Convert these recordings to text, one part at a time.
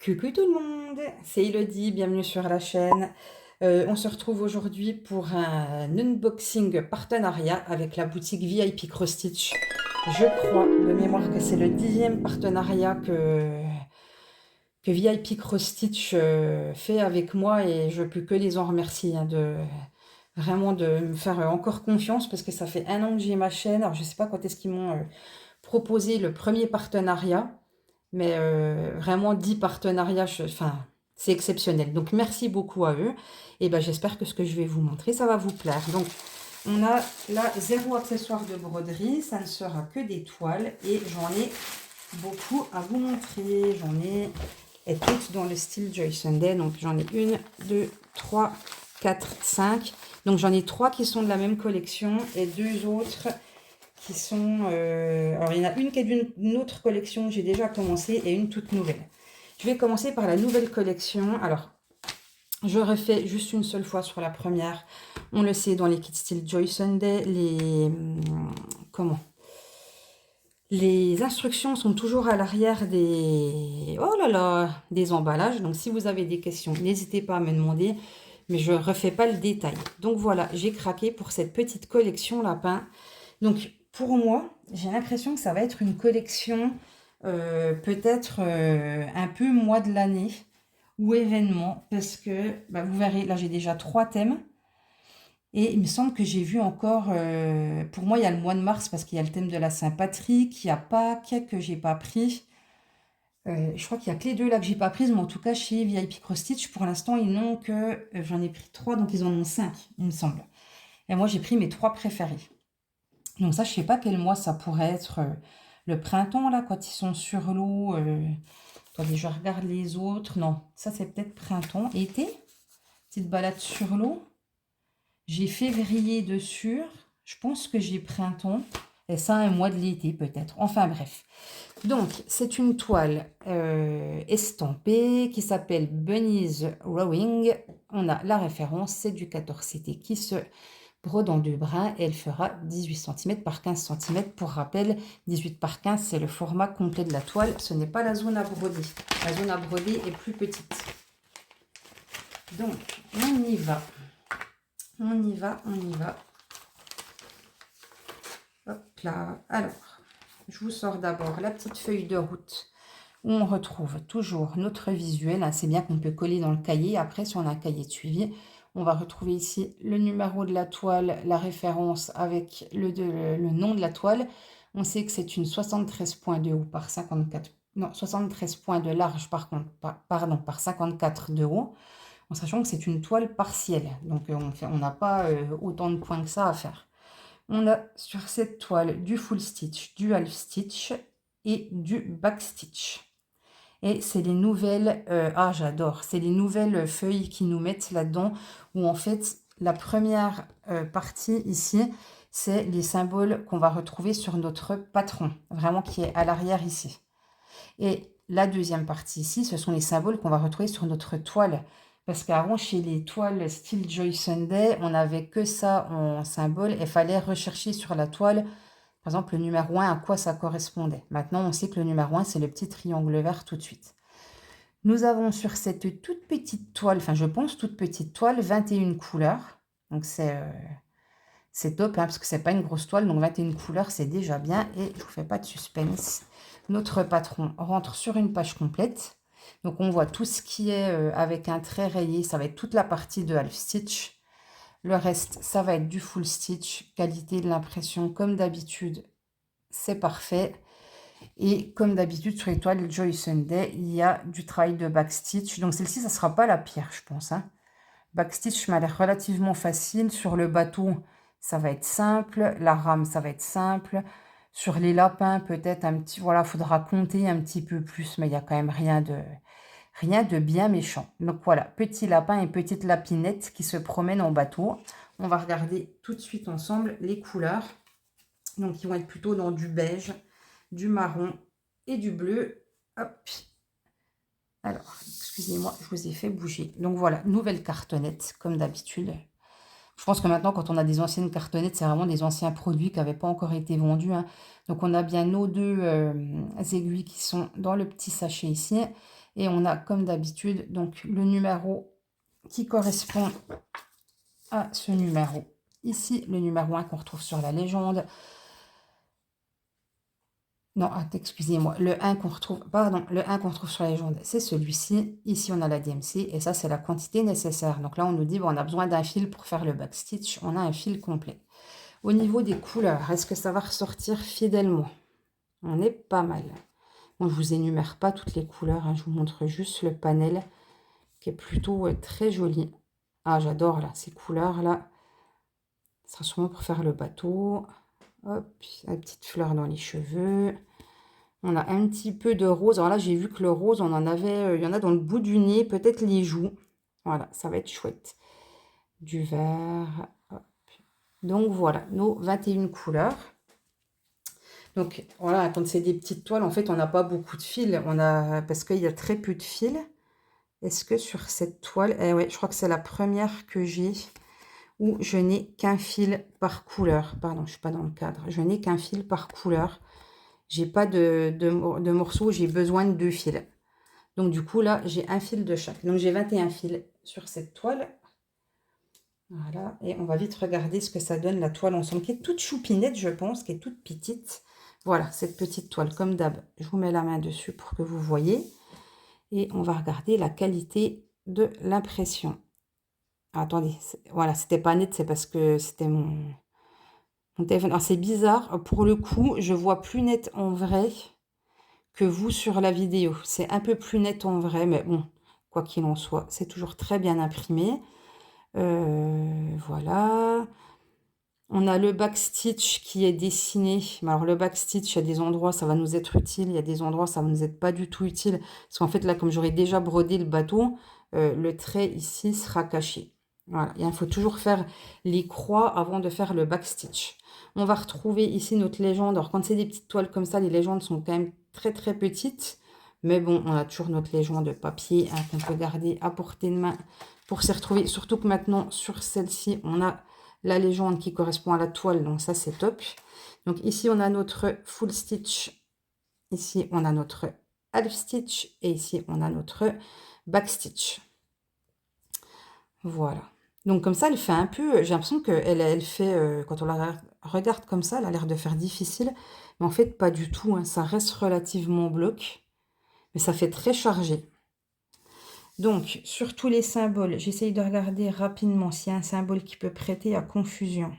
Coucou tout le monde, c'est Elodie, bienvenue sur la chaîne. On se retrouve aujourd'hui pour un unboxing partenariat avec la boutique VIP Cross Stitch. Je crois de mémoire que c'est le 10e partenariat que VIP Cross Stitch fait avec moi et je peux que les en remercier vraiment de me faire encore confiance parce que ça fait 1 an que j'ai ma chaîne. Alors je sais pas quand est-ce qu'ils m'ont proposé le premier partenariat. Mais vraiment 10 partenariats, enfin, c'est exceptionnel. Donc merci beaucoup à eux. Et ben j'espère que ce que je vais vous montrer, ça va vous plaire. Donc on a là 0 accessoire de broderie, ça ne sera que des toiles. Et j'en ai beaucoup à vous montrer. J'en ai, et toutes dans le style Joy Sunday. Donc j'en ai 1, 2, 3, 4, 5. Donc j'en ai 3 qui sont de la même collection et 2 autres qui sont... alors, il y en a une qui est d'une autre collection que j'ai déjà commencé et une toute nouvelle. Je vais commencer par la nouvelle collection. Alors, je refais juste une seule fois sur la première. On le sait, dans les kits style Joy Sunday, comment les instructions sont toujours à l'arrière des... Oh là là, des emballages. Donc, si vous avez des questions, n'hésitez pas à me demander. Mais je ne refais pas le détail. Donc, voilà, j'ai craqué pour cette petite collection lapin. Donc, pour moi, j'ai l'impression que ça va être une collection peut-être un peu mois de l'année ou événement. Parce que, bah, vous verrez, là, j'ai déjà 3 thèmes. Et il me semble que j'ai vu encore, pour moi, il y a le mois de mars parce qu'il y a le thème de la Saint-Patrick, il y a Pâques que j'ai pas pris. Je crois qu'il y a que les 2 là que j'ai pas prises, mais en tout cas, chez VIP Cross Stitch, pour l'instant, ils n'ont que, j'en ai pris 3, donc ils en ont 5, il me semble. Et moi, j'ai pris mes 3 préférés. Donc ça, je sais pas quel mois ça pourrait être. Le printemps, là, quand ils sont sur l'eau. Attendez, je regarde les autres. Non, ça, c'est peut-être printemps. Été, petite balade sur l'eau. J'ai février dessus. Je pense que j'ai printemps. Et ça, un mois de l'été, peut-être. Enfin, bref. Donc, c'est une toile estampée qui s'appelle Bunny's Rowing. On a la référence, c'est du 14CT qui se brode en 2 brins et elle fera 18 cm par 15 cm. Pour rappel, 18 par 15, c'est le format complet de la toile. Ce n'est pas la zone à broder. La zone à broder est plus petite. Donc, on y va. On y va, on y va. Hop là. Alors, je vous sors d'abord la petite feuille de route où on retrouve toujours notre visuel. C'est bien qu'on peut coller dans le cahier. Après, si on a un cahier de suivi, on va retrouver ici le numéro de la toile, la référence avec le nom de la toile. On sait que c'est une 73 points de haut par 54, non, 73 points de large par contre, pardon, par 54 de haut, en sachant que c'est une toile partielle. Donc on n'a pas autant de points que ça à faire. On a sur cette toile du full stitch, du half stitch et du back stitch. Et c'est les nouvelles, ah j'adore, c'est les nouvelles feuilles qui nous mettent là-dedans, où en fait, la première partie ici, c'est les symboles qu'on va retrouver sur notre patron, vraiment qui est à l'arrière ici. Et la deuxième partie ici, ce sont les symboles qu'on va retrouver sur notre toile. Parce qu'avant, chez les toiles style Joy Sunday, on n'avait que ça en symbole et il fallait rechercher sur la toile, par exemple, le numéro 1, à quoi ça correspondait. Maintenant, on sait que le numéro 1, c'est le petit triangle vert tout de suite. Nous avons sur cette toute petite toile, enfin je pense toute petite toile, 21 couleurs. Donc c'est top, hein, parce que c'est pas une grosse toile, donc 21 couleurs, c'est déjà bien. Et je vous fais pas de suspense. Notre patron rentre sur une page complète. Donc on voit tout ce qui est avec un trait rayé, ça va être toute la partie de half stitch. Le reste, ça va être du full stitch. Qualité de l'impression, comme d'habitude, c'est parfait. Et comme d'habitude, sur les toiles Joy Sunday, il y a du travail de backstitch. Donc celle-ci, ça ne sera pas la pire, je pense. Hein. Backstitch m'a l'air relativement facile. Sur le bateau, ça va être simple. La rame, ça va être simple. Sur les lapins, peut-être un petit... Voilà, il faudra compter un petit peu plus, mais il n'y a quand même rien de bien méchant. Donc voilà, petit lapin et petite lapinette qui se promènent en bateau. On va regarder tout de suite ensemble les couleurs. Donc ils vont être plutôt dans du beige, du marron et du bleu. Hop. Alors, excusez-moi, je vous ai fait bouger. Donc voilà, nouvelle cartonnette, comme d'habitude. Je pense que maintenant, quand on a des anciennes cartonnettes, c'est vraiment des anciens produits qui n'avaient pas encore été vendus, hein. Donc, on a bien nos deux aiguilles qui sont dans le petit sachet ici. Et on a, comme d'habitude, donc le numéro qui correspond à ce numéro. Ici, le numéro 1 qu'on retrouve sur la légende. Non, excusez-moi, le 1 qu'on retrouve, pardon, le 1 qu'on retrouve sur la légende, c'est celui-ci. Ici, on a la DMC et ça, c'est la quantité nécessaire. Donc là, on nous dit, bon, on a besoin d'un fil pour faire le backstitch. On a un fil complet. Au niveau des couleurs, est-ce que ça va ressortir fidèlement? On est pas mal. Bon, je vous énumère pas toutes les couleurs, hein, je vous montre juste le panel qui est plutôt très joli. Ah, j'adore là, ces couleurs-là. Ça sera sûrement pour faire le bateau. Hop, la petite fleur dans les cheveux. On a un petit peu de rose. Alors là, j'ai vu que le rose, on en avait, il y en a dans le bout du nez, peut-être les joues. Voilà, ça va être chouette. Du vert. Hop. Donc voilà, nos 21 couleurs. Donc voilà, quand c'est des petites toiles, en fait, on n'a pas beaucoup de fils. Parce qu'il y a très peu de fils. Est-ce que sur cette toile, ouais, je crois que c'est la première que j'ai où je n'ai qu'un fil par couleur. Pardon, je ne suis pas dans le cadre. Je n'ai qu'un fil par couleur. J'ai pas de morceaux, j'ai besoin de 2 fils. Donc du coup, là, j'ai un fil de chaque. Donc j'ai 21 fils sur cette toile. Voilà, et on va vite regarder ce que ça donne, la toile ensemble, qui est toute choupinette, je pense, qui est toute petite. Voilà, cette petite toile, comme d'hab. Je vous mets la main dessus pour que vous voyez. Et on va regarder la qualité de l'impression. Attendez, voilà, c'était pas net, c'est parce que c'était mon téléphone. Alors c'est bizarre, pour le coup, je vois plus net en vrai que vous sur la vidéo. C'est un peu plus net en vrai, mais bon, quoi qu'il en soit, c'est toujours très bien imprimé. Voilà. On a le backstitch qui est dessiné. Alors le backstitch, il y a des endroits, ça va nous être utile. Il y a des endroits, ça va nous être pas du tout utile. Parce qu'en fait, là, comme j'aurais déjà brodé le bateau, le trait ici sera caché. Voilà. Il faut toujours faire les croix avant de faire le backstitch. On va retrouver ici notre légende. Alors quand c'est des petites toiles comme ça, les légendes sont quand même très très petites. Mais bon, on a toujours notre légende de papier, hein, qu'on peut garder à portée de main pour s'y retrouver. Surtout que maintenant, sur celle-ci, on a la légende qui correspond à la toile. Donc ça, c'est top. Donc ici, on a notre full stitch. Ici, on a notre half stitch. Et ici, on a notre back stitch. Voilà. Donc comme ça, elle fait un peu... J'ai l'impression qu'elle fait... quand on la regarde comme ça, elle a l'air de faire difficile. Mais en fait, pas du tout, hein. Ça reste relativement bloc. Mais ça fait très chargé. Donc, sur tous les symboles, j'essaye de regarder rapidement s'il y a un symbole qui peut prêter à confusion.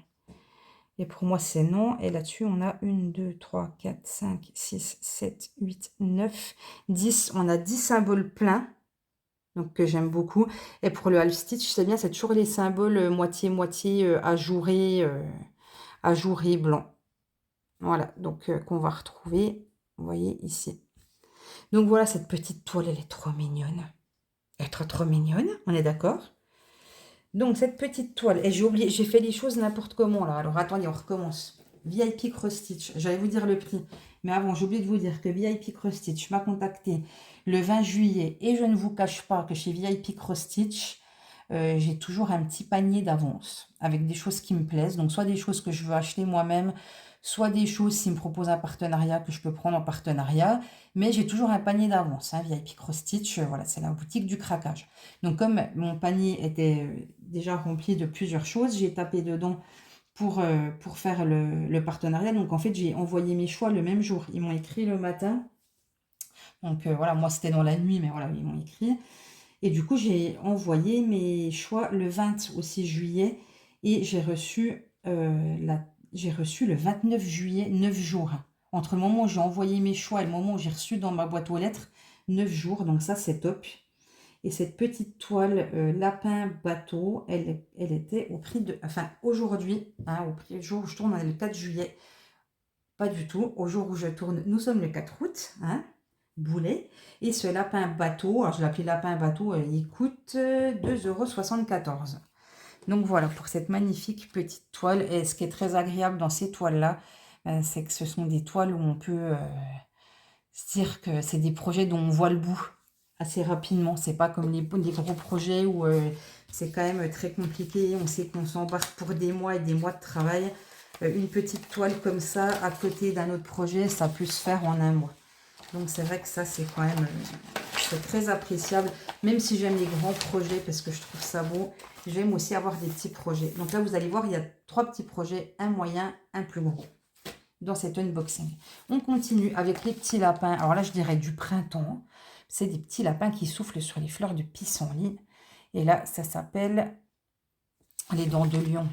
Et pour moi, c'est non. Et là-dessus, on a 1, 2, 3, 4, 5, 6, 7, 8, 9, 10. On a 10 symboles pleins, donc que j'aime beaucoup. Et pour le half stitch, c'est bien, c'est toujours les symboles moitié-moitié ajourés blanc. Voilà, donc qu'on va retrouver, vous voyez, ici. Donc voilà, cette petite toile, elle est trop mignonne. Elle est trop, trop mignonne, on est d'accord? Donc, cette petite toile, et j'ai oublié, j'ai fait les choses n'importe comment, là. Alors, attendez, on recommence. VIP Cross Stitch, j'allais vous dire le prix. Mais avant, j'ai oublié de vous dire que VIP Cross Stitch m'a contacté le 20 juillet. Et je ne vous cache pas que chez VIP Cross Stitch, j'ai toujours un petit panier d'avance avec des choses qui me plaisent. Donc, soit des choses que je veux acheter moi-même, soit des choses, s'ils me proposent un partenariat, que je peux prendre en partenariat. Mais j'ai toujours un panier d'avance, hein, VIP Cross Stitch. Voilà, c'est la boutique du craquage. Donc, comme mon panier était déjà rempli de plusieurs choses, j'ai tapé dedans pour faire le partenariat. Donc, en fait, j'ai envoyé mes choix le même jour. Ils m'ont écrit le matin. Donc, voilà, moi, c'était dans la nuit, mais voilà, ils m'ont écrit. Et du coup, j'ai envoyé mes choix le 20 au 6 juillet et j'ai reçu le 29 juillet, 9 jours. Entre le moment où j'ai envoyé mes choix et le moment où j'ai reçu dans ma boîte aux lettres, 9 jours. Donc ça, c'est top. Et cette petite toile lapin bateau, elle était au prix de... Enfin, aujourd'hui, hein, au jour où je tourne, on est le 4 juillet. Pas du tout. Au jour où je tourne, nous sommes le 4 août. Hein, boulet. Et ce lapin bateau, alors je l'ai appelé lapin bateau, il coûte 2,74 €. Donc voilà, pour cette magnifique petite toile. Et ce qui est très agréable dans ces toiles-là, c'est que ce sont des toiles où on peut se dire que c'est des projets dont on voit le bout. assez rapidement. C'est pas comme les gros projets où c'est quand même très compliqué. On sait qu'on s'embarque pour des mois et des mois de travail. Une petite toile comme ça, à côté d'un autre projet, ça peut se faire en un mois. Donc c'est vrai que ça, c'est quand même c'est très appréciable. Même si j'aime les grands projets, parce que je trouve ça beau, j'aime aussi avoir des petits projets. Donc là, vous allez voir, il y a 3 petits projets, un moyen, un plus gros, dans cet unboxing. On continue avec les petits lapins. Alors là, je dirais du printemps. C'est des petits lapins qui soufflent sur les fleurs de pissenlit. Et là, ça s'appelle les dents de lion.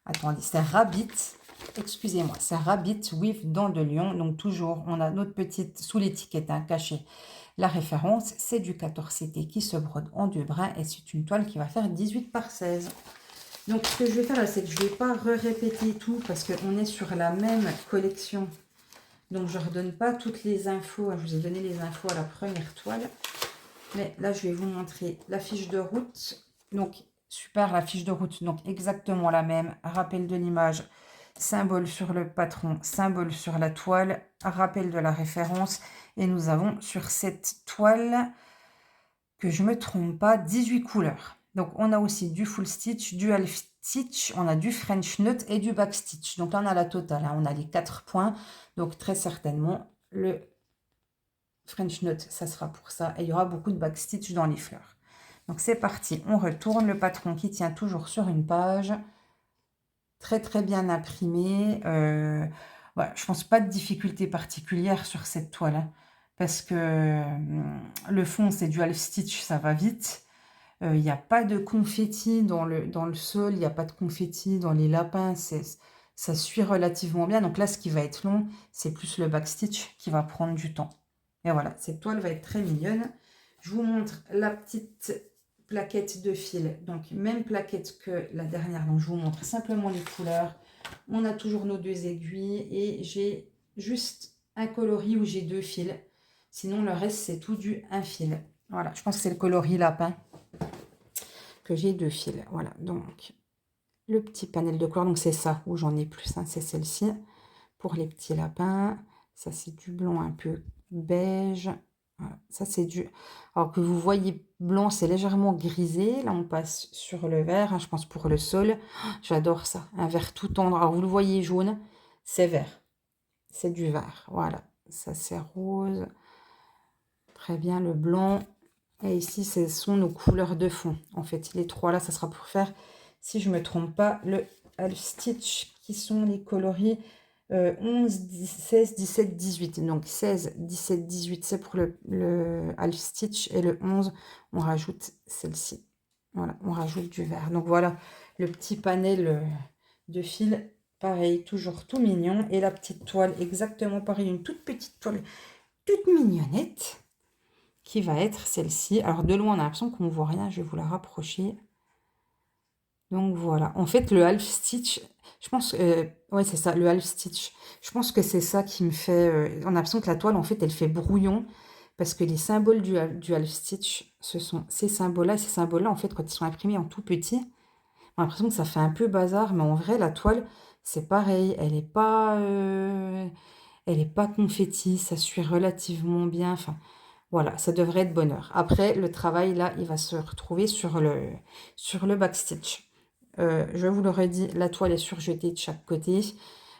Attendez, c'est Rabbit. Excusez-moi, c'est Rabbit with dents de lion. Donc toujours, on a notre petite, sous l'étiquette cachée, la référence. C'est du 14CT qui se brode en 2 brins. Et c'est une toile qui va faire 18 par 16. Donc, ce que je vais faire là, c'est que je ne vais pas répéter tout parce qu'on est sur la même collection. Donc, je ne redonne pas toutes les infos. Je vous ai donné les infos à la première toile. Mais là, je vais vous montrer la fiche de route. Donc, super, la fiche de route. Donc, exactement la même. Rappel de l'image, symbole sur le patron, symbole sur la toile, rappel de la référence. Et nous avons sur cette toile, que je ne me trompe pas, 18 couleurs. Donc, on a aussi du full stitch, du half stitch, on a du French knot et du back stitch. Donc là, on a la totale, hein, on a les 4 points. Donc, très certainement, le French knot, ça sera pour ça. Et il y aura beaucoup de back stitch dans les fleurs. Donc, c'est parti. On retourne le patron qui tient toujours sur une page. Très, très bien imprimé. Voilà, je pense pas de difficulté particulière sur cette toile, hein, parce que le fond, c'est du half stitch, ça va vite. Il n'y a pas de confetti dans le sol, il n'y a pas de confetti dans les lapins, ça suit relativement bien. Donc là, ce qui va être long, c'est plus le backstitch qui va prendre du temps. Et voilà, cette toile va être très mignonne. Je vous montre la petite plaquette de fil. Donc, même plaquette que la dernière. Donc, je vous montre simplement les couleurs. On a toujours nos 2 aiguilles et j'ai juste un coloris où j'ai 2 fils. Sinon, le reste, c'est tout du 1 fil. Voilà, je pense que c'est le coloris lapin que j'ai 2 fils. Voilà, donc le petit panel de couleurs, donc c'est ça où j'en ai plus, hein, c'est celle-ci pour les petits lapins. Ça, c'est du blanc un peu beige. Voilà, ça, c'est du... Alors que vous voyez blanc, c'est légèrement grisé. Là, on passe sur le vert, hein, je pense pour le sol. J'adore ça, un vert tout tendre. Alors, vous le voyez jaune, c'est vert. C'est du vert, voilà. Ça, c'est rose. Très bien, le blanc. Et ici, ce sont nos couleurs de fond. En fait, les 3 là, ça sera pour faire, si je ne me trompe pas, le half stitch, qui sont les coloris 11, 16, 17, 18. Donc 16, 17, 18, c'est pour le half stitch. Et le 11, on rajoute celle-ci. Voilà, on rajoute du vert. Donc voilà, le petit panel de fil, pareil, toujours tout mignon. Et la petite toile, exactement pareil, une toute petite toile, toute mignonnette, qui va être celle-ci. Alors de loin, on a l'impression qu'on ne voit rien. Je vais vous la rapprocher. Donc voilà. En fait, le half stitch, je pense... ouais, c'est ça, le half stitch. Je pense que c'est ça qui me fait... on a l'impression que la toile, en fait, elle fait brouillon. Parce que les symboles du half stitch, ce sont ces symboles-là. Ces symboles-là, en fait, quand ils sont imprimés en tout petit, on a l'impression que ça fait un peu bazar. Mais en vrai, la toile, c'est pareil. Elle n'est pas... elle n'est pas confetti. Ça suit relativement bien. Enfin... Voilà, ça devrait être bonheur. Après, le travail, là, il va se retrouver sur le backstitch. Je vous l'aurais dit, la toile est surjetée de chaque côté.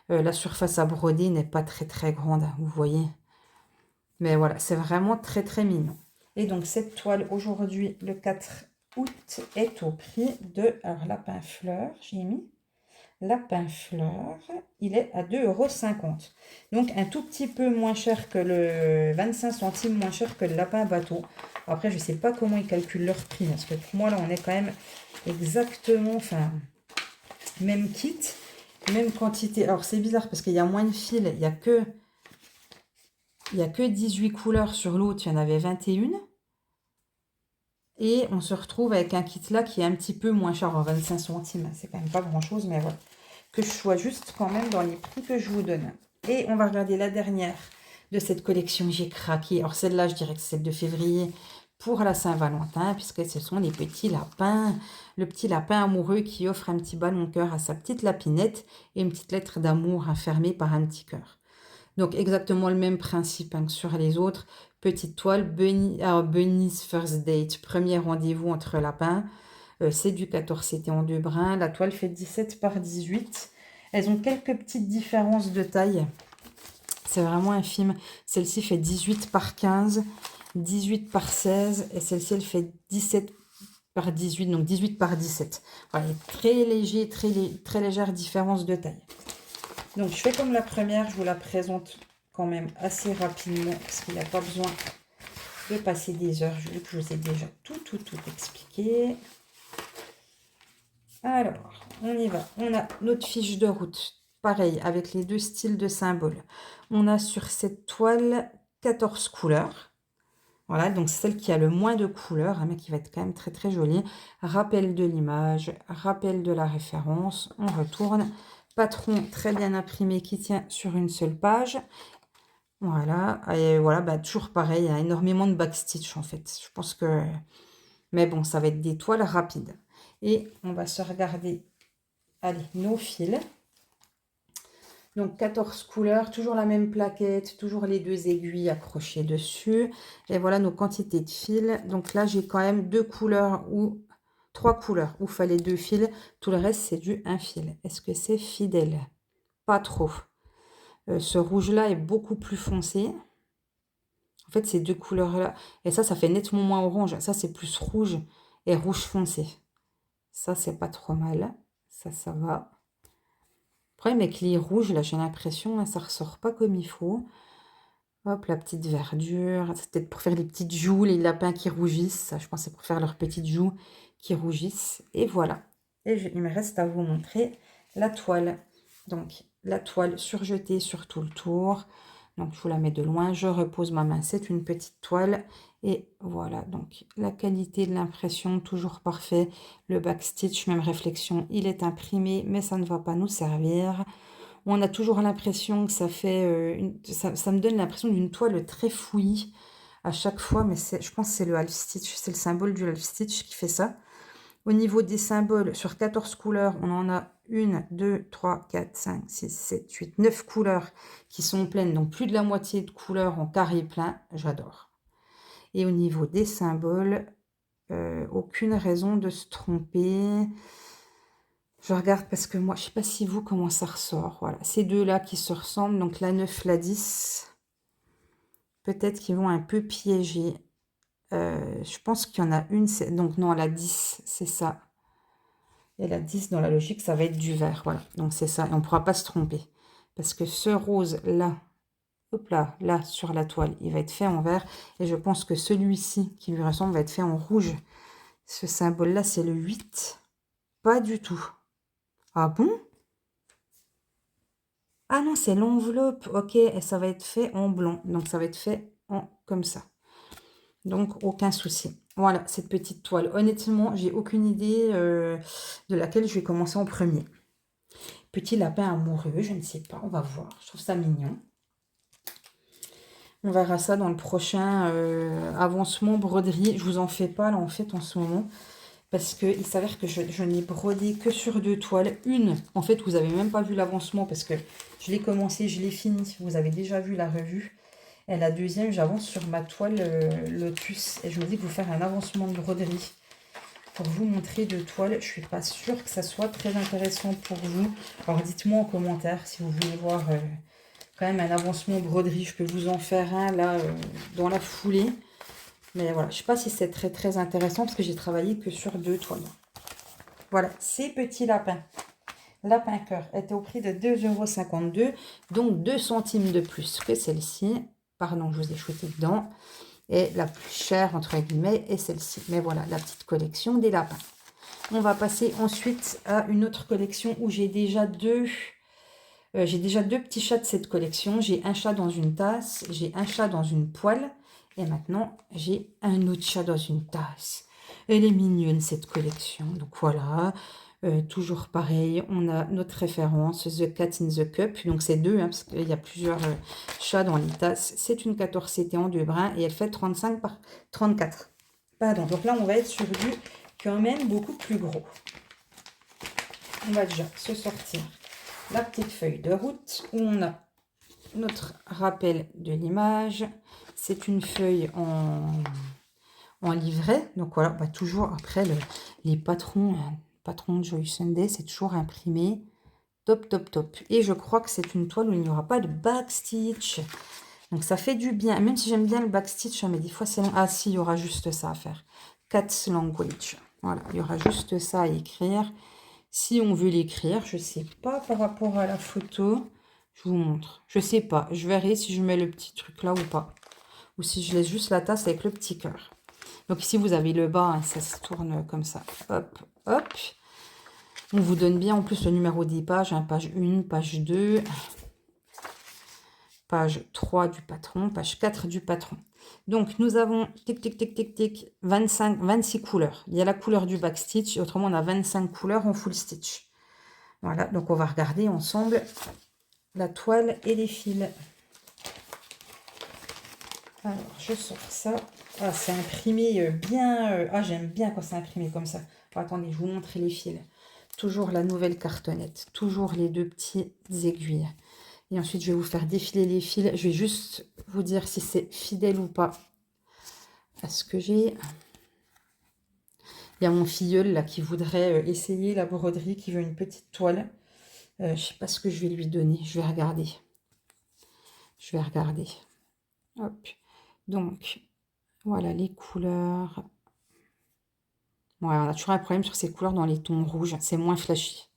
La surface à broder n'est pas très, très grande, hein, vous voyez. Mais voilà, c'est vraiment très, très mignon. Et donc, cette toile, aujourd'hui, le 4 août, est au prix de... Alors, lapin fleur, j'ai mis... Lapin fleur, il est à 2,50 €. Donc un tout petit peu moins cher que le 25 centimes moins cher que le lapin bateau. Après, je ne sais pas comment ils calculent leur prix. Parce que pour moi, là, on est quand même exactement, enfin, même kit, même quantité. Alors, c'est bizarre parce qu'il y a moins de fils. Il n'y a que 18 couleurs sur l'autre. Il y en avait 21. Et on se retrouve avec un kit là qui est un petit peu moins cher, 25 centimes. C'est quand même pas grand chose, mais voilà. Que je sois juste quand même dans les prix que je vous donne. Et on va regarder la dernière de cette collection. J'ai craqué. Alors celle-là, je dirais que c'est celle de février pour la Saint-Valentin, puisque ce sont les petits lapins. Le petit lapin amoureux qui offre un petit ballon cœur à sa petite lapinette et une petite lettre d'amour fermée par un petit cœur. Donc exactement le même principe, hein, que sur les autres. Petite toile, Bunny's First Date, premier rendez-vous entre lapins. C'est du 14 en 2 brins. La toile fait 17 par 18. Elles ont quelques petites différences de taille. C'est vraiment infime. Celle-ci fait 18 par 15, 18 par 16. Et celle-ci, elle fait 17 par 18, donc 18 par 17. Voilà, très léger, très légère différence de taille. Donc, je fais comme la première. Je vous la présente quand même assez rapidement parce qu'il n'y a pas besoin de passer des heures. Je vous ai déjà tout expliqué. Alors, on y va. On a notre fiche de route. Pareil, avec les deux styles de symboles. On a sur cette toile 14 couleurs. Voilà, donc c'est celle qui a le moins de couleurs, mais qui va être quand même très jolie. Rappel de l'image, rappel de la référence. On retourne. Patron très bien imprimé qui tient sur une seule page. Voilà, et voilà, bah, toujours pareil, il y a énormément de backstitch en fait. Je pense que... Mais bon, ça va être des toiles rapides. Et on va se regarder, allez, nos fils. Donc 14 couleurs, toujours la même plaquette, toujours les deux aiguilles accrochées dessus. Et voilà nos quantités de fils. Donc là, j'ai quand même 2 couleurs ou 3 couleurs où il fallait 2 fils. Tout le reste, c'est du 1 fil. Est-ce que c'est fidèle? Pas trop. Ce rouge-là est beaucoup plus foncé. En fait, ces 2 couleurs-là. Et ça fait nettement moins orange. Ça, c'est plus rouge et rouge foncé. Ça, c'est pas trop mal. Ça va. Le problème avec les rouges, là, j'ai l'impression, ça ressort pas comme il faut. Hop, la petite verdure. C'est peut-être pour faire les petites joues, les lapins qui rougissent. Ça, je pense que c'est pour faire leurs petites joues qui rougissent. Et voilà. Et il me reste à vous montrer la toile. Donc, la toile surjetée sur tout le tour. Donc, je vous la mets de loin. Je repose ma main. C'est une petite toile. Et voilà. Donc, la qualité de l'impression, toujours parfait. Le backstitch, même réflexion, il est imprimé, mais ça ne va pas nous servir. On a toujours l'impression que ça fait... ça me donne l'impression d'une toile très fouillie à chaque fois. Mais je pense que c'est le half stitch. C'est le symbole du half stitch qui fait ça. Au niveau des symboles, sur 14 couleurs, on en a 1, 2, 3, 4, 5, 6, 7, 8, 9 couleurs qui sont pleines. Donc plus de la moitié de couleurs en carré plein. J'adore. Et au niveau des symboles, aucune raison de se tromper. Je regarde parce que moi, je ne sais pas si vous, comment ça ressort. Voilà, ces deux-là qui se ressemblent. Donc la 9, la 10. Peut-être qu'ils vont un peu piéger. Je pense qu'il y en a une. Donc non, la 10, c'est ça. Et la 10, dans la logique, ça va être du vert. Voilà, donc c'est ça. Et on ne pourra pas se tromper. Parce que ce rose-là, hop là, sur la toile, il va être fait en vert. Et je pense que celui-ci, qui lui ressemble, va être fait en rouge. Ce symbole-là, c'est le 8. Pas du tout. Ah bon? Ah non, c'est l'enveloppe. Ok, et ça va être fait en blanc. Donc, ça va être fait en comme ça. Donc, aucun souci. Voilà, cette petite toile. Honnêtement, j'ai aucune idée de laquelle je vais commencer en premier. Petit lapin amoureux, je ne sais pas. On va voir. Je trouve ça mignon. On verra ça dans le prochain avancement broderie. Je vous en fais pas là en fait en ce moment. Parce qu'il s'avère que je n'ai brodé que sur 2 toiles. Une, en fait, vous n'avez même pas vu l'avancement parce que je l'ai commencé, je l'ai fini. Vous avez déjà vu la revue. Et la deuxième, j'avance sur ma toile Lotus. Et je me dis que vous faire un avancement de broderie pour vous montrer 2 toiles. Je ne suis pas sûre que ça soit très intéressant pour vous. Alors, dites-moi en commentaire si vous voulez voir quand même un avancement broderie. Je peux vous en faire un là dans la foulée. Mais voilà, je ne sais pas si c'est très intéressant parce que j'ai travaillé que sur 2 toiles. Voilà, ces petits lapins. Lapin cœur était au prix de 2,52 €, donc 2 centimes de plus que celle-ci. Pardon, je vous ai shooté dedans. Et la plus chère, entre guillemets, est celle-ci. Mais voilà, la petite collection des lapins. On va passer ensuite à une autre collection où j'ai déjà deux petits chats de cette collection. J'ai un chat dans une tasse, j'ai un chat dans une poêle. Et maintenant, j'ai un autre chat dans une tasse. Elle est mignonne, cette collection. Donc voilà, toujours pareil. On a notre référence, The Cat in the Cup. Donc c'est 2, parce qu'il y a plusieurs chats dans les tasses. C'est une 14 CT en 2 brins et elle fait 35 par 34. Pardon, donc là, on va être sur du quand même beaucoup plus gros. On va déjà se sortir la petite feuille de route où on a notre rappel de l'image. C'est une feuille en livret. Donc voilà, bah, toujours après les patrons de Joy Sunday, c'est toujours imprimé. Top, top, top. Et je crois que c'est une toile où il n'y aura pas de backstitch. Donc ça fait du bien. Même si j'aime bien le backstitch, hein, mais des fois c'est long. Ah si, il y aura juste ça à faire. Cat language. Voilà, il y aura juste ça à écrire. Si on veut l'écrire, je ne sais pas par rapport à la photo. Je vous montre. Je ne sais pas. Je verrai si je mets le petit truc là ou pas. Ou si je laisse juste la tasse avec le petit cœur. Donc ici, vous avez le bas. Hein, ça se tourne comme ça. Hop, hop. On vous donne bien en plus le numéro des pages. Hein, page 1, page 2. Page 3 du patron. Page 4 du patron. Donc, nous avons, tic, tic, tic, tic, tic, 26 couleurs. Il y a la couleur du backstitch. Autrement, on a 25 couleurs en full stitch. Voilà, donc on va regarder ensemble la toile et les fils. Alors, je sors ça. Ah, c'est imprimé bien... ah, j'aime bien quand c'est imprimé comme ça. Oh, attendez, je vous montre les fils. Toujours la nouvelle cartonnette. Toujours les deux petites aiguilles. Et ensuite, je vais vous faire défiler les fils. Je vais juste vous dire si c'est fidèle ou pas à ce que j'ai. Il y a mon filleul là qui voudrait essayer la broderie, qui veut une petite toile. Je ne sais pas ce que je vais lui donner. Je vais regarder. Je vais regarder. Hop. Donc, voilà les couleurs. Ouais, on a toujours un problème sur ces couleurs dans les tons rouges. C'est moins flashy.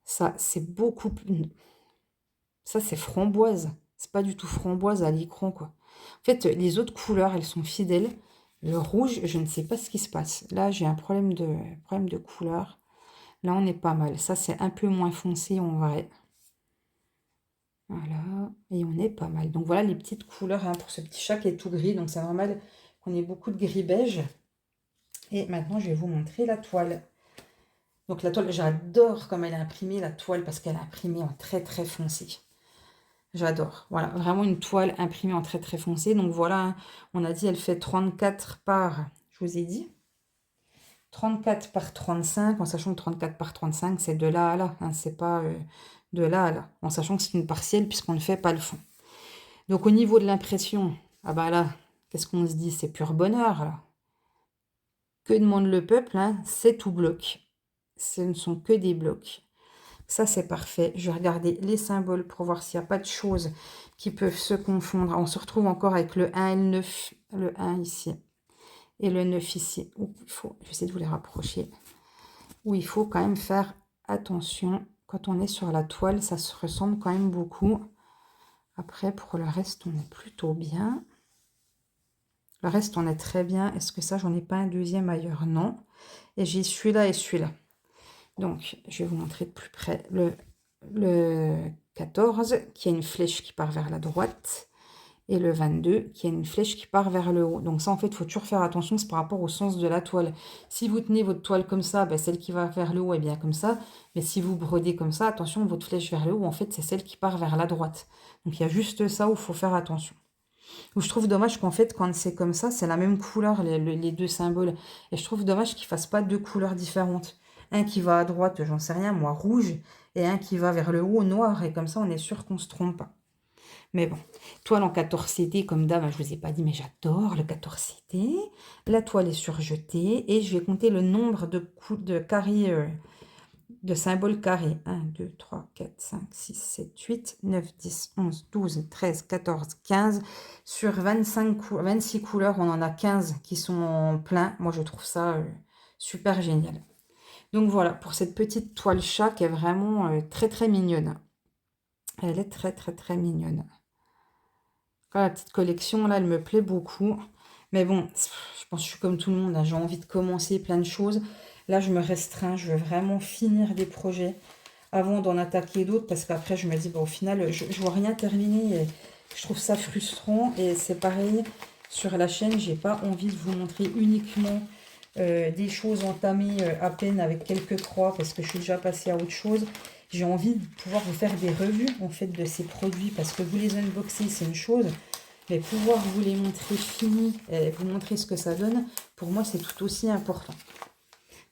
Ça, c'est beaucoup plus... Ça, c'est framboise. C'est pas du tout framboise à l'écran, quoi. En fait, les autres couleurs, elles sont fidèles. Le rouge, je ne sais pas ce qui se passe. Là, j'ai un problème de couleur. Là, on est pas mal. Ça, c'est un peu moins foncé en vrai. Voilà. Et on est pas mal. Donc, voilà les petites couleurs hein, pour ce petit chat qui est tout gris. Donc, c'est normal qu'on ait beaucoup de gris beige. Et maintenant, je vais vous montrer la toile. Donc, la toile, j'adore comme elle est imprimée, la toile, parce qu'elle est imprimée en très, très foncé. J'adore. Voilà, vraiment une toile imprimée en très, très foncé. Donc, voilà, hein, on a dit, elle fait 34 par, je vous ai dit, 34 par 35, en sachant que 34 par 35, c'est de là à là. Hein, c'est pas de là à là. En sachant que c'est une partielle, puisqu'on ne fait pas le fond. Donc, au niveau de l'impression, ah bah là, qu'est-ce qu'on se dit? C'est pur bonheur, là. Que demande le peuple, hein? C'est tout bloc. Ce ne sont que des blocs. Ça, c'est parfait. Je vais regarder les symboles pour voir s'il n'y a pas de choses qui peuvent se confondre. On se retrouve encore avec le 1 et le 9. Le 1 ici et le 9 ici. Où il faut, je vais essayer de vous les rapprocher. Où il faut quand même faire attention. Quand on est sur la toile, ça se ressemble quand même beaucoup. Après, pour le reste, on est plutôt bien. Le reste, on est très bien. Est-ce que ça, j'en ai pas un deuxième ailleurs? Non. Et j'ai celui-là et celui-là. Donc, je vais vous montrer de plus près le 14, qui a une flèche qui part vers la droite. Et le 22, qui a une flèche qui part vers le haut. Donc ça, en fait, il faut toujours faire attention. C'est par rapport au sens de la toile. Si vous tenez votre toile comme ça, ben, celle qui va vers le haut est bien comme ça. Mais si vous brodez comme ça, attention, votre flèche vers le haut, en fait, c'est celle qui part vers la droite. Donc, il y a juste ça où il faut faire attention. Où je trouve dommage qu'en fait, quand c'est comme ça, c'est la même couleur, les deux symboles. Et je trouve dommage qu'ils ne fassent pas deux couleurs différentes. Un qui va à droite, j'en sais rien, moi, rouge, et un qui va vers le haut, noir. Et comme ça, on est sûr qu'on ne se trompe pas. Mais bon, toile en 14 CD, comme d'hab, je ne vous ai pas dit, mais j'adore le 14 CD. La toile est surjetée, et je vais compter le nombre de carrés... de symboles carrés. 1, 2, 3, 4, 5, 6, 7, 8, 9, 10, 11, 12, 13, 14, 15. Sur 26 couleurs, on en a 15 qui sont en plein. Moi, je trouve ça super génial. Donc voilà, pour cette petite toile chat qui est vraiment très très mignonne. Elle est très très très mignonne. La petite collection, là, elle me plaît beaucoup. Mais bon, je pense que je suis comme tout le monde. Hein, j'ai envie de commencer plein de choses. Là, je me restreins. Je veux vraiment finir des projets avant d'en attaquer d'autres. Parce qu'après, je me dis, bon, au final, je ne vois rien terminer. Et je trouve ça frustrant. Et c'est pareil sur la chaîne. J'ai pas envie de vous montrer uniquement des choses entamées à peine avec quelques croix. Parce que je suis déjà passée à autre chose. J'ai envie de pouvoir vous faire des revues en fait de ces produits. Parce que vous les unboxer, c'est une chose. Mais pouvoir vous les montrer finis, et vous montrer ce que ça donne, pour moi, c'est tout aussi important.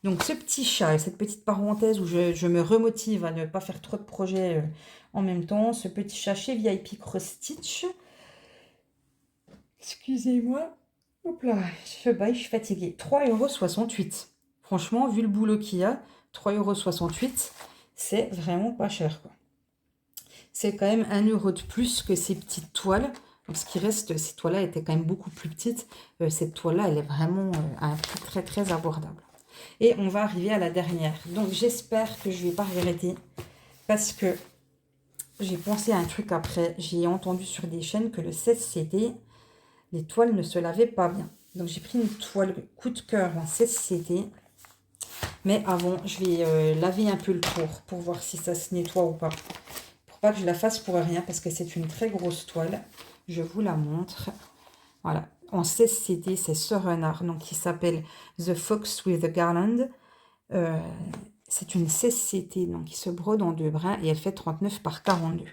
Donc ce petit chat, cette petite parenthèse où je me remotive à ne pas faire trop de projets en même temps, ce petit chat chez VIP Cross Stitch. Excusez-moi. Hop là, je suis fatiguée. 3,68 €. Franchement, vu le boulot qu'il y a, 3,68 €, c'est vraiment pas cher, quoi. C'est quand même 1 € de plus que ces petites toiles. Donc, ce qui reste, ces toiles-là étaient quand même beaucoup plus petites. Cette toile-là, elle est vraiment à un prix très, très abordable. Et on va arriver à la dernière. Donc, j'espère que je ne vais pas regretter. Parce que j'ai pensé à un truc après. J'ai entendu sur des chaînes que le 16CT, les toiles ne se lavaient pas bien. Donc, j'ai pris une toile coup de cœur en 16CT. Mais avant, je vais laver un peu le tour pour voir si ça se nettoie ou pas. Pour pas que je la fasse pour rien, parce que c'est une très grosse toile. Je vous la montre. Voilà. En 16CT, c'est ce renard, donc qui s'appelle The Fox with the Garland. C'est une 16CT, donc qui se brode en 2 brins et elle fait 39 par 42.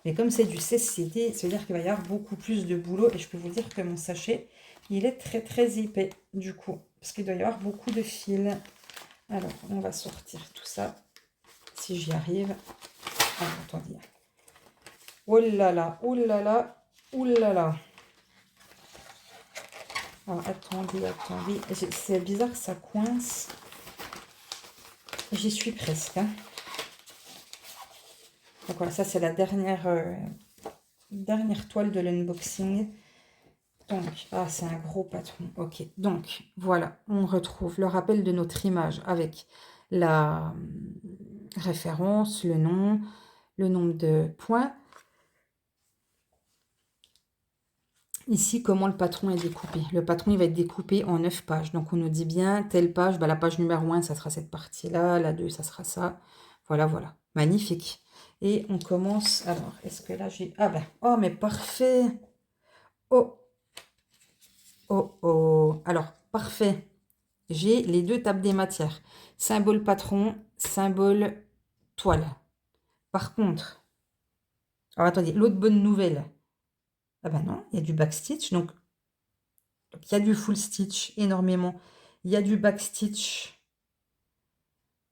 Mais comme c'est du 16CT, ça veut dire qu'il va y avoir beaucoup plus de boulot. Et je peux vous dire que mon sachet, il est très très épais du coup. Parce qu'il doit y avoir beaucoup de fils. Alors, on va sortir tout ça. Si j'y arrive. Ah, attendez. Oh là là, oh là là, oh là là. Alors, attendez. C'est bizarre que ça coince. J'y suis presque. Hein. Donc voilà, ça c'est la dernière toile de l'unboxing. Donc, c'est un gros patron. Ok, donc voilà, on retrouve le rappel de notre image avec la référence, le nom, le nombre de points. Ici, comment le patron est découpé. Le patron, il va être découpé en 9 pages. Donc, on nous dit bien, telle page, la page numéro 1, ça sera cette partie-là. La 2, ça sera ça. Voilà, voilà. Magnifique. Et on commence... Alors, est-ce que là, j'ai... Ah ben, oh, mais parfait. Oh, oh, oh. Alors, parfait. J'ai les 2 tables des matières. Symbole patron, symbole toile. Par contre... Alors, attendez, l'autre bonne nouvelle. Ah ben non, il y a du backstitch. Donc, il y a du full stitch énormément. Il y a du backstitch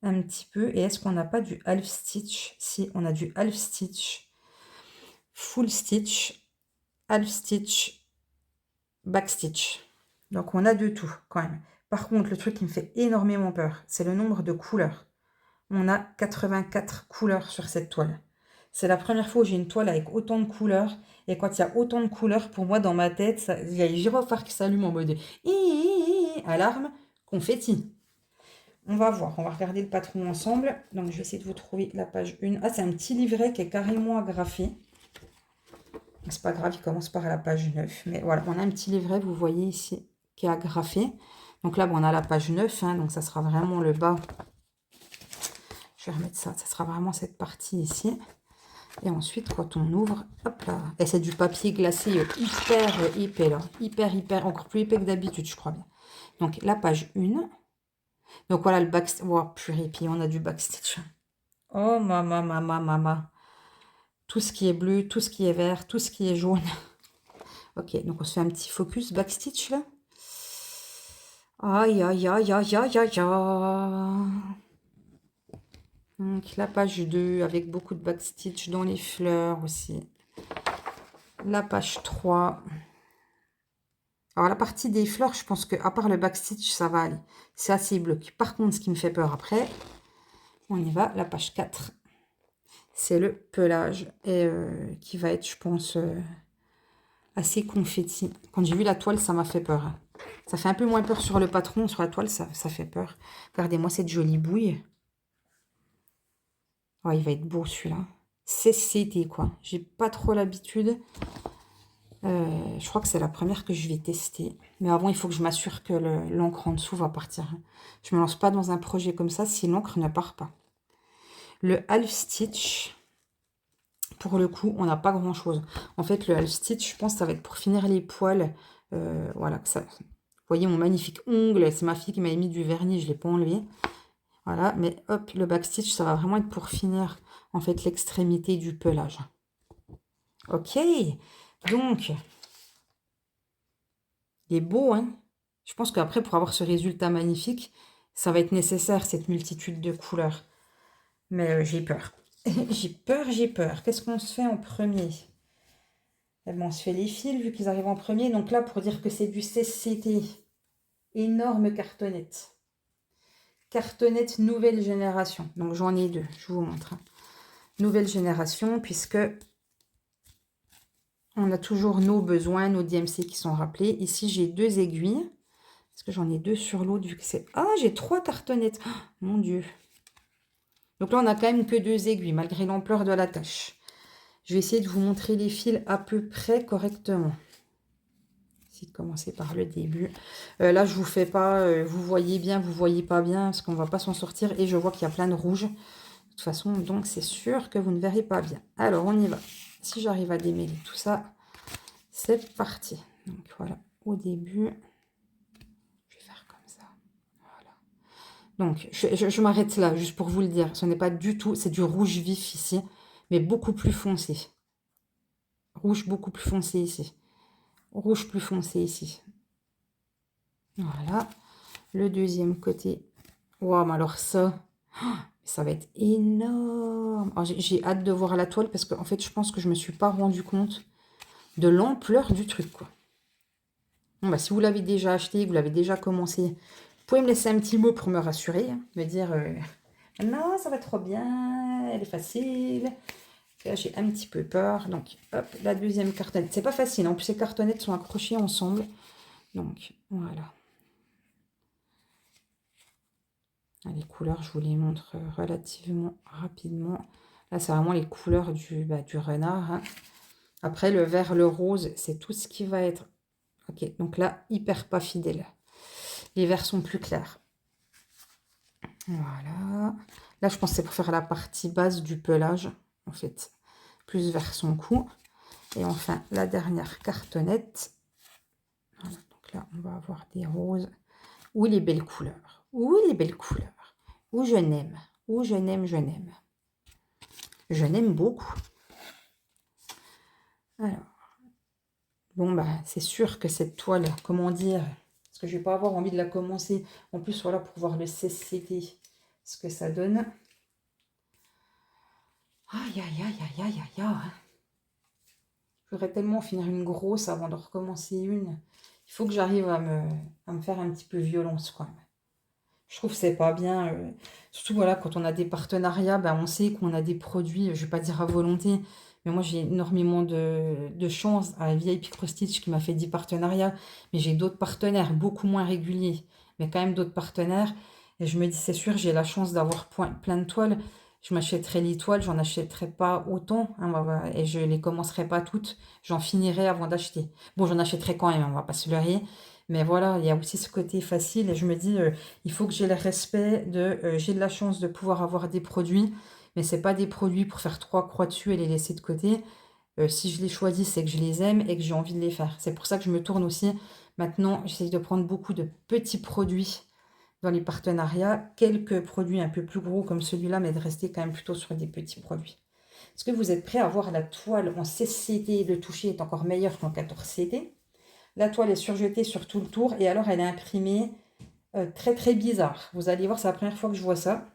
un petit peu. Et est-ce qu'on n'a pas du half stitch? Si, on a du half stitch, full stitch, half stitch, backstitch. Donc on a de tout quand même. Par contre, le truc qui me fait énormément peur, c'est le nombre de couleurs. On a 84 couleurs sur cette toile. C'est la première fois où j'ai une toile avec autant de couleurs. Et quand il y a autant de couleurs, pour moi, dans ma tête, il y a les gyrophares qui s'allument en mode alarme, confetti. On va voir, on va regarder le patron ensemble. Donc, je vais essayer de vous trouver la page 1. Ah, c'est un petit livret qui est carrément agrafé. C'est pas grave, il commence par la page 9. Mais voilà, on a un petit livret, vous voyez ici, qui est agrafé. Donc là, bon, on a la page 9, hein, donc ça sera vraiment le bas. Je vais remettre ça, ça sera vraiment cette partie ici. Et ensuite, quand on ouvre, hop là. Et c'est du papier glacé hyper épais, là. Hyper, encore plus épais que d'habitude, je crois bien. Donc, la page 1. Donc, voilà le backstitch. Oh, purée, puis on a du backstitch. Oh, mama. Tout ce qui est bleu, tout ce qui est vert, tout ce qui est jaune. Ok, donc on se fait un petit focus backstitch, là. Aïe. Donc, la page 2, avec beaucoup de backstitch dans les fleurs aussi. La page 3. Alors, la partie des fleurs, je pense qu'à part le backstitch, ça va aller. C'est assez bloqué. Par contre, ce qui me fait peur après, on y va, la page 4. C'est le pelage. Et qui va être, je pense, assez confetti. Quand j'ai vu la toile, ça m'a fait peur. Hein. Ça fait un peu moins peur sur le patron. Sur la toile, ça fait peur. Regardez-moi cette jolie bouille. Oh, il va être beau, celui-là. CCT, quoi. J'ai pas trop l'habitude. Je crois que c'est la première que je vais tester. Mais avant, il faut que je m'assure que l'encre en dessous va partir. Je ne me lance pas dans un projet comme ça si l'encre ne part pas. Le half stitch, pour le coup, on n'a pas grand-chose. En fait, le half stitch, je pense que ça va être pour finir les poils. Voilà, ça. Vous voyez mon magnifique ongle. C'est ma fille qui m'a mis du vernis, je ne l'ai pas enlevé. Voilà, mais hop, le backstitch, ça va vraiment être pour finir, en fait, l'extrémité du pelage. Ok, donc... Il est beau, hein. Je pense qu'après, pour avoir ce résultat magnifique, Ça va être nécessaire, cette multitude de couleurs. Mais j'ai peur. J'ai peur, j'ai peur. Qu'est-ce qu'on se fait en premier? Eh ben, on se fait les fils vu qu'ils arrivent en premier. Donc là, pour dire que c'est du CCT, énorme cartonnette. Cartonnette nouvelle génération. Donc j'en ai deux, je vous montre. Nouvelle génération, puisque on a toujours nos besoins, nos DMC qui sont rappelés. Ici, j'ai 2 aiguilles. Parce que j'en ai 2 sur l'autre, vu que c'est... Ah, j'ai 3 cartonnettes. Oh, mon Dieu. Donc là, on a quand même que 2 aiguilles, malgré l'ampleur de la tâche. Je vais essayer de vous montrer les fils à peu près correctement. Essayer de commencer par le début. Là, je vous fais pas... vous voyez bien, vous voyez pas bien, parce qu'on va pas s'en sortir. Et je vois qu'il y a plein de rouge. De toute façon, donc c'est sûr que vous ne verrez pas bien. Alors, on y va. Si j'arrive à démêler tout ça, c'est parti. Donc voilà, au début... Donc, je m'arrête là, juste pour vous le dire. Ce n'est pas du tout, c'est du rouge vif ici, mais beaucoup plus foncé. Rouge beaucoup plus foncé ici. Rouge plus foncé ici. Voilà. Le deuxième côté. Waouh, mais alors ça va être énorme. J'ai hâte de voir la toile parce qu'en fait, je pense que je ne me suis pas rendu compte de l'ampleur du truc, quoi. Bon, bah, si vous l'avez déjà acheté, vous l'avez déjà commencé, vous pouvez me laisser un petit mot pour me rassurer, hein, me dire non, ça va trop bien, elle est facile. Là, j'ai un petit peu peur. Donc, hop, la deuxième cartonnette. C'est pas facile. En plus, ces cartonnettes sont accrochées ensemble. Donc, voilà. Les couleurs, je vous les montre relativement rapidement. Là, c'est vraiment les couleurs du renard. Hein. Après, le vert, le rose, c'est tout ce qui va être... Ok, donc là, hyper pas fidèle. Les verts sont plus clairs. Voilà. Là, je pense que c'est pour faire la partie basse du pelage, en fait. Plus vers son cou. Et enfin, la dernière cartonnette. Voilà, donc là, on va avoir des roses. Où les belles couleurs. Où les belles couleurs. Où je n'aime. Où je n'aime, je n'aime. Je n'aime beaucoup. Alors. Bon, bah, c'est sûr que cette toile, comment dire, parce que je vais pas avoir envie de la commencer. En plus, voilà, pour voir le CCT, ce que ça donne. Aïe, aïe, aïe, aïe, aïe, aïe, aïe. Je voudrais tellement finir une grosse avant de recommencer une. Il faut que j'arrive à me faire un petit peu violence, quoi. Je trouve que c'est pas bien. Surtout, voilà, quand on a des partenariats, ben, on sait qu'on a des produits, je vais pas dire à volonté, mais moi, j'ai énormément de chance à VIP Cross-Stitch qui m'a fait 10 partenariats, mais j'ai d'autres partenaires, beaucoup moins réguliers, mais quand même d'autres partenaires. Et je me dis, c'est sûr, j'ai la chance d'avoir plein de toiles. Je m'achèterai les toiles, j'en achèterai pas autant, hein, et je les commencerai pas toutes. J'en finirai avant d'acheter. Bon, j'en achèterai quand même, on va pas se leurrer. Mais voilà, il y a aussi ce côté facile et je me dis, il faut que j'ai le respect de... j'ai de la chance de pouvoir avoir des produits, mais c'est pas des produits pour faire 3 croix dessus et les laisser de côté. Si je les choisis, c'est que je les aime et que j'ai envie de les faire. C'est pour ça que je me tourne aussi. Maintenant, j'essaie de prendre beaucoup de petits produits dans les partenariats, quelques produits un peu plus gros comme celui-là, mais de rester quand même plutôt sur des petits produits. Est-ce que vous êtes prêts à voir la toile en CCT? Le toucher est encore meilleur qu'en 14CT. La toile est surjetée sur tout le tour et alors elle est imprimée très très bizarre. Vous allez voir, c'est la première fois que je vois ça.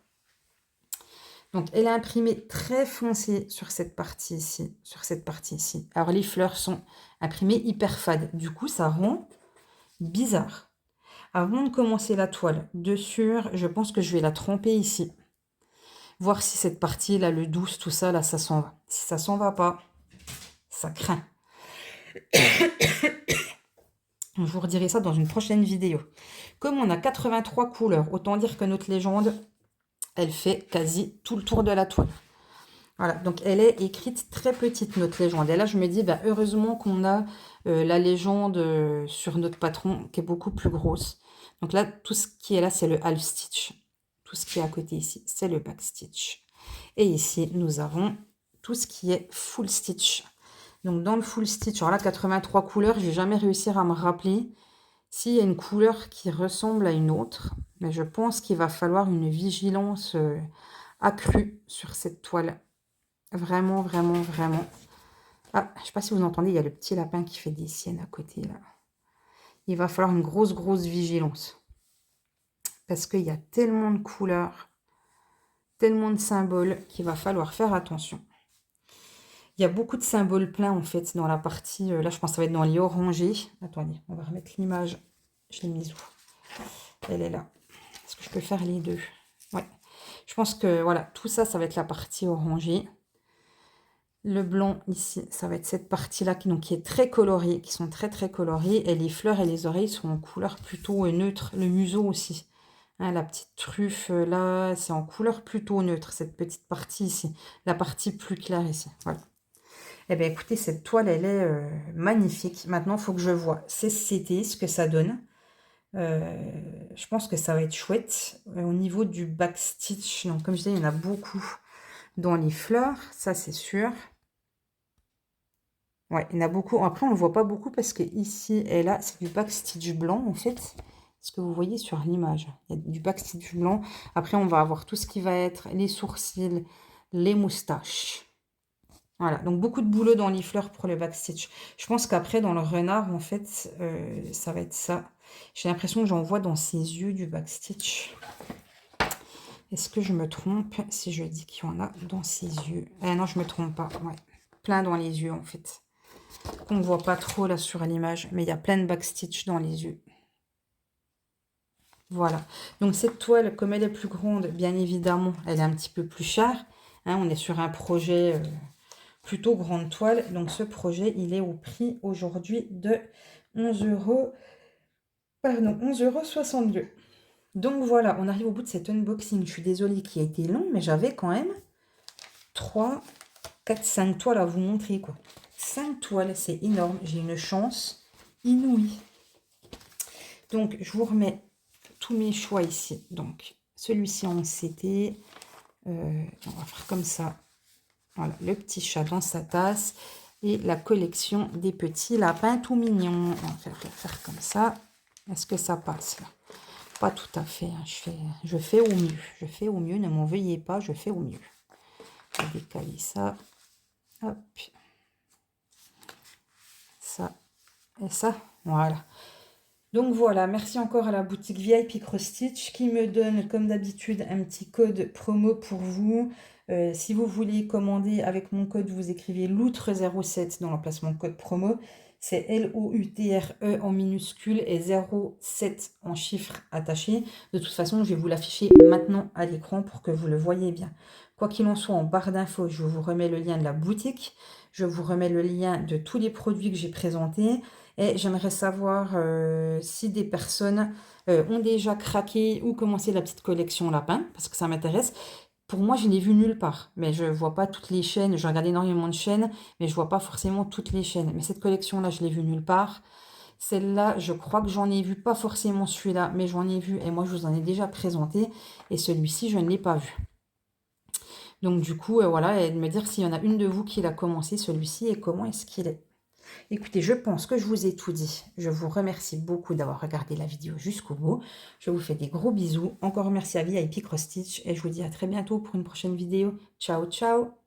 Donc elle est imprimée très foncée sur cette partie ici, sur cette partie ici. Alors les fleurs sont imprimées hyper fades. Du coup, ça rend bizarre. Avant de commencer la toile dessus, je pense que je vais la tremper ici. Voir si cette partie là, le douce, tout ça, là, ça s'en va. Si ça s'en va pas, ça craint. Je vous redirai ça dans une prochaine vidéo. Comme on a 83 couleurs, autant dire que notre légende, elle fait quasi tout le tour de la toile. Voilà, donc elle est écrite très petite, notre légende. Et là, je me dis, bah, heureusement qu'on a la légende sur notre patron, qui est beaucoup plus grosse. Donc là, tout ce qui est là, c'est le half stitch. Tout ce qui est à côté ici, c'est le back stitch. Et ici, nous avons tout ce qui est full stitch. Donc dans le full stitch, alors là, 83 couleurs, je vais jamais réussir à me rappeler s'il y a une couleur qui ressemble à une autre. Mais je pense qu'il va falloir une vigilance accrue sur cette toile. Vraiment, vraiment, vraiment. Ah, je ne sais pas si vous entendez, il y a le petit lapin qui fait des siennes à côté, là. Il va falloir une grosse, grosse vigilance. parce qu'il y a tellement de couleurs, tellement de symboles qu'il va falloir faire attention. Il y a beaucoup de symboles pleins en fait dans la partie, là je pense que ça va être dans les orangés. Attendez, on va remettre l'image. Je l'ai mise où? Elle est là. Est-ce que je peux faire les deux? Ouais. Je pense que voilà, tout ça, ça va être la partie orangée. Le blanc ici, ça va être cette partie-là qui est très colorée, qui sont très très colorées. Et les fleurs et les oreilles sont en couleur plutôt neutre. Le museau aussi. Hein, la petite truffe là, c'est en couleur plutôt neutre, cette petite partie ici. La partie plus claire ici. Voilà. Eh bien, écoutez, cette toile, elle est magnifique. Maintenant, il faut que je vois CCT, ce que ça donne. Je pense que ça va être chouette. Au niveau du backstitch, donc comme je disais, il y en a beaucoup dans les fleurs, ça c'est sûr. Ouais, il y en a beaucoup. Après, on ne le voit pas beaucoup parce que ici et là, c'est du backstitch blanc en fait. Ce que vous voyez sur l'image. Il y a du backstitch blanc. Après, on va avoir tout ce qui va être les sourcils, les moustaches. Voilà, donc beaucoup de boulot dans les fleurs pour le backstitch. Je pense qu'après, dans le renard, en fait, ça va être ça. J'ai l'impression que j'en vois dans ses yeux du backstitch. Est-ce que je me trompe si je dis qu'il y en a dans ses yeux? Ah non, je me trompe pas. Ouais, plein dans les yeux, en fait. On ne voit pas trop là sur l'image, mais il y a plein de backstitch dans les yeux. Voilà. Donc cette toile, comme elle est plus grande, bien évidemment, elle est un petit peu plus chère. Hein, on est sur un projet... plutôt grande toile. Donc ce projet, il est au prix aujourd'hui de 11 euros. Pardon, 11,62 €. Donc voilà, on arrive au bout de cet unboxing. Je suis désolée qu'il a été long, mais j'avais quand même 3, 4, 5 toiles à vous montrer, quoi. 5 toiles, c'est énorme. J'ai une chance inouïe. Donc je vous remets tous mes choix ici. Donc celui-ci en CT. On va faire comme ça. Voilà, le petit chat dans sa tasse et la collection des petits lapins tout mignons. On va faire comme ça. Est-ce que ça passe là? Pas tout à fait. Hein. Je fais au mieux. Je fais au mieux. Ne m'en veuillez pas. Je fais au mieux. Je vais décaler ça. Hop. Ça et ça. Voilà. Donc voilà, merci encore à la boutique VIP Cross Stitch qui me donne comme d'habitude un petit code promo pour vous. Si vous voulez commander avec mon code, vous écrivez loutre07 dans l'emplacement code promo. C'est LOUTRE en minuscule et 07 en chiffres attachés. De toute façon, je vais vous l'afficher maintenant à l'écran pour que vous le voyez bien. Quoi qu'il en soit, en barre d'infos, je vous remets le lien de la boutique. Je vous remets le lien de tous les produits que j'ai présentés. Et j'aimerais savoir si des personnes ont déjà craqué ou commencé la petite collection lapin, parce que ça m'intéresse. Pour moi, je n'ai vu nulle part, mais je ne vois pas toutes les chaînes. Je regarde énormément de chaînes, mais je ne vois pas forcément toutes les chaînes. Mais cette collection-là, je l'ai vue nulle part. Celle-là, je crois que j'en ai vu, pas forcément celui-là, mais j'en ai vu, et moi, je vous en ai déjà présenté. Et celui-ci, je ne l'ai pas vu. Donc, du coup, voilà, et de me dire s'il y en a une de vous qui l'a commencé, celui-ci, et comment est-ce qu'il est. Écoutez, je pense que je vous ai tout dit. Je vous remercie beaucoup d'avoir regardé la vidéo jusqu'au bout. Je vous fais des gros bisous. Encore merci à VIP Cross Stitch et je vous dis à très bientôt pour une prochaine vidéo. Ciao, ciao!